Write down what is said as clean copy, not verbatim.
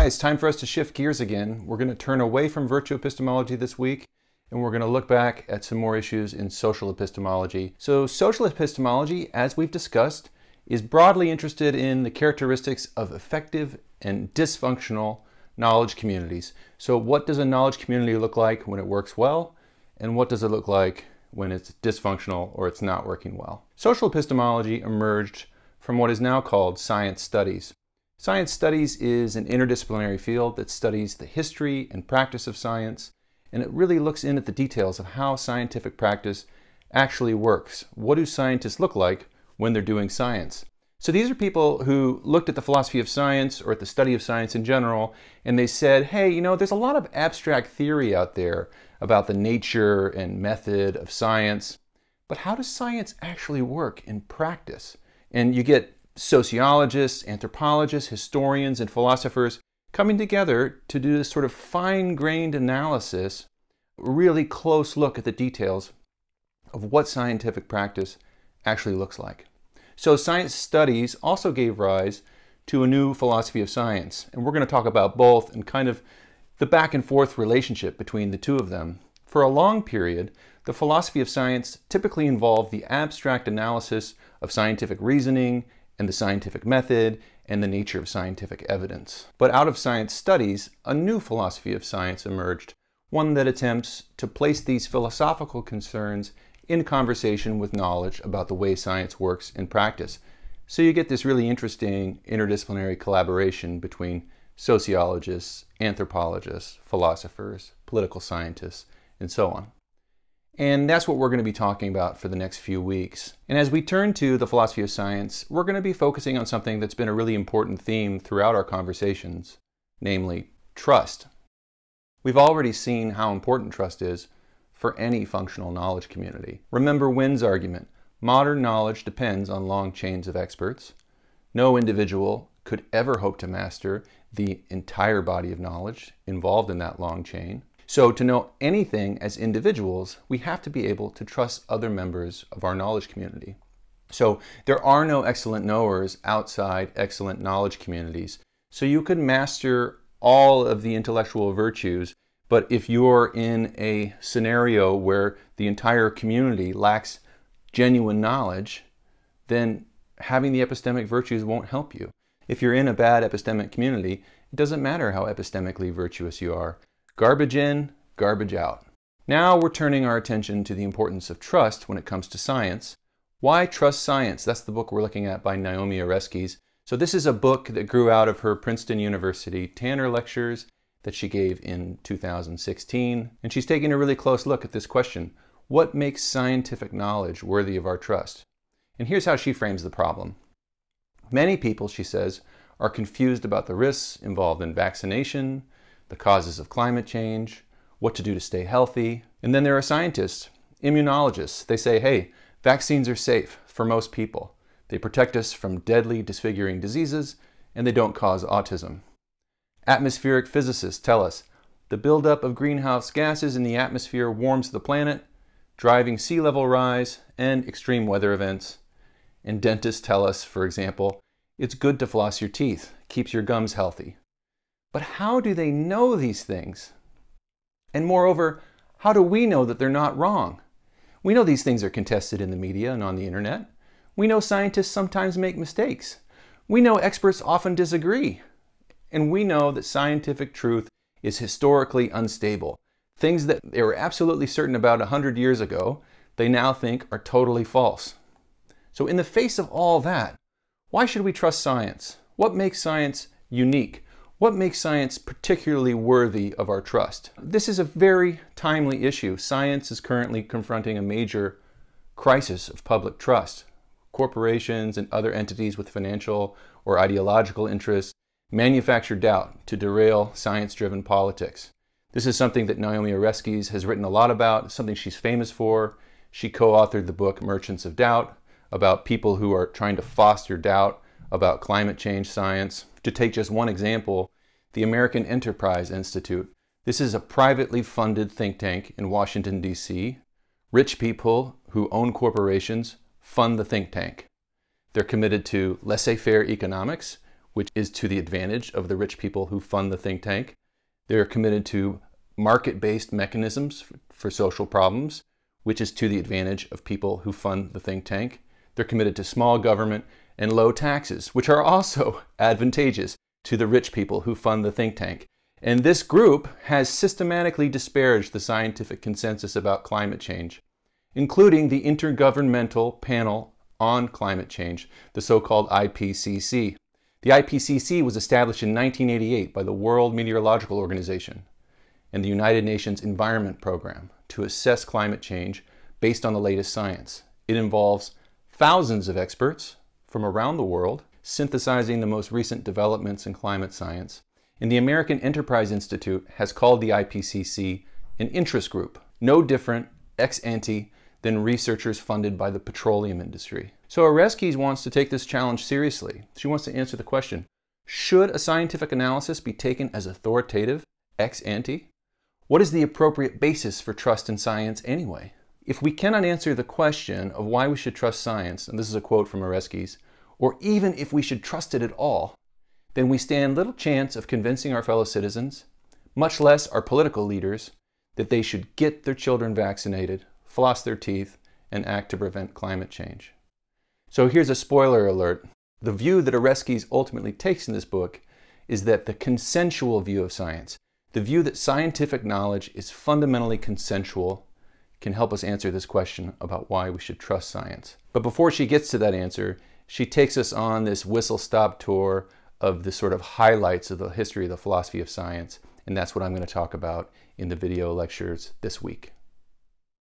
Hi, it's time for us to shift gears again. We're going to turn away from virtue epistemology this week, and we're going to look back at some more issues in social epistemology. So social epistemology, as we've discussed, is broadly interested in the characteristics of effective and dysfunctional knowledge communities. So what does a knowledge community look like when it works well, and what does it look like when it's dysfunctional or it's not working well? Social epistemology emerged from what is now called science studies. Science studies is an interdisciplinary field that studies the history and practice of science, and it really looks in at the details of how scientific practice actually works. What do scientists look like when they're doing science? So these are people who looked at the philosophy of science or at the study of science in general, and they said, hey, you know, there's a lot of abstract theory out there about the nature and method of science, but how does science actually work in practice? And you get sociologists, anthropologists, historians, and philosophers coming together to do this sort of fine-grained analysis, a really close look at the details of what scientific practice actually looks like. So science studies also gave rise to a new philosophy of science, and we're going to talk about both and kind of the back and forth relationship between the two of them. For a long period, the philosophy of science typically involved the abstract analysis of scientific reasoning and the scientific method and the nature of scientific evidence. But out of science studies, a new philosophy of science emerged, one that attempts to place these philosophical concerns in conversation with knowledge about the way science works in practice. So you get this really interesting interdisciplinary collaboration between sociologists, anthropologists, philosophers, political scientists, and so on. And that's what we're going to be talking about for the next few weeks. And as we turn to the philosophy of science, we're going to be focusing on something that's been a really important theme throughout our conversations, namely trust. We've already seen how important trust is for any functional knowledge community. Remember Wynn's argument, modern knowledge depends on long chains of experts. No individual could ever hope to master the entire body of knowledge involved in that long chain. So to know anything as individuals, we have to be able to trust other members of our knowledge community. So there are no excellent knowers outside excellent knowledge communities. So you could master all of the intellectual virtues, but if you're in a scenario where the entire community lacks genuine knowledge, then having the epistemic virtues won't help you. If you're in a bad epistemic community, it doesn't matter how epistemically virtuous you are. Garbage in, garbage out. Now we're turning our attention to the importance of trust when it comes to science. Why Trust Science? That's the book we're looking at by Naomi Oreskes. So this is a book that grew out of her Princeton University Tanner lectures that she gave in 2016. And she's taking a really close look at this question. What makes scientific knowledge worthy of our trust? And here's how she frames the problem. Many people, she says, are confused about the risks involved in vaccination, the causes of climate change, what to do to stay healthy. And then there are scientists, immunologists. They say, hey, vaccines are safe for most people. They protect us from deadly, disfiguring diseases, and they don't cause autism. Atmospheric physicists tell us the buildup of greenhouse gases in the atmosphere warms the planet, driving sea level rise and extreme weather events. And dentists tell us, for example, it's good to floss your teeth, keeps your gums healthy. But how do they know these things? And moreover, how do we know that they're not wrong? We know these things are contested in the media and on the internet. We know scientists sometimes make mistakes. We know experts often disagree. And we know that scientific truth is historically unstable. Things that they were absolutely certain about 100 years ago, they now think are totally false. So in the face of all that, why should we trust science? What makes science unique? What makes science particularly worthy of our trust? This is a very timely issue. Science is currently confronting a major crisis of public trust. Corporations and other entities with financial or ideological interests manufacture doubt to derail science-driven politics. This is something that Naomi Oreskes has written a lot about, something she's famous for. She co-authored the book Merchants of Doubt, about people who are trying to foster doubt about climate change science. To take just one example, the American Enterprise Institute. This is a privately funded think tank in Washington, D.C. Rich people who own corporations fund the think tank. They're committed to laissez-faire economics, which is to the advantage of the rich people who fund the think tank. They're committed to market-based mechanisms for social problems, which is to the advantage of people who fund the think tank. They're committed to small government and low taxes, which are also advantageous to the rich people who fund the think tank. And this group has systematically disparaged the scientific consensus about climate change, including the Intergovernmental Panel on Climate Change, the so-called IPCC. The IPCC was established in 1988 by the World Meteorological Organization and the United Nations Environment Program to assess climate change based on the latest science. It involves thousands of experts from around the world synthesizing the most recent developments in climate science. And the American Enterprise Institute has called the IPCC an interest group, no different ex ante than researchers funded by the petroleum industry. So Oreskes wants to take this challenge seriously. She wants to answer the question, should a scientific analysis be taken as authoritative ex ante? What is the appropriate basis for trust in science anyway? If we cannot answer the question of why we should trust science, and this is a quote from Oreskes, or even if we should trust it at all, then we stand little chance of convincing our fellow citizens, much less our political leaders, that they should get their children vaccinated, floss their teeth, and act to prevent climate change. So here's a spoiler alert. The view that Oreskes ultimately takes in this book is that the consensual view of science, the view that scientific knowledge is fundamentally consensual, can help us answer this question about why we should trust science. But before she gets to that answer, she takes us on this whistle-stop tour of the sort of highlights of the history of the philosophy of science, and that's what I'm going to talk about in the video lectures this week.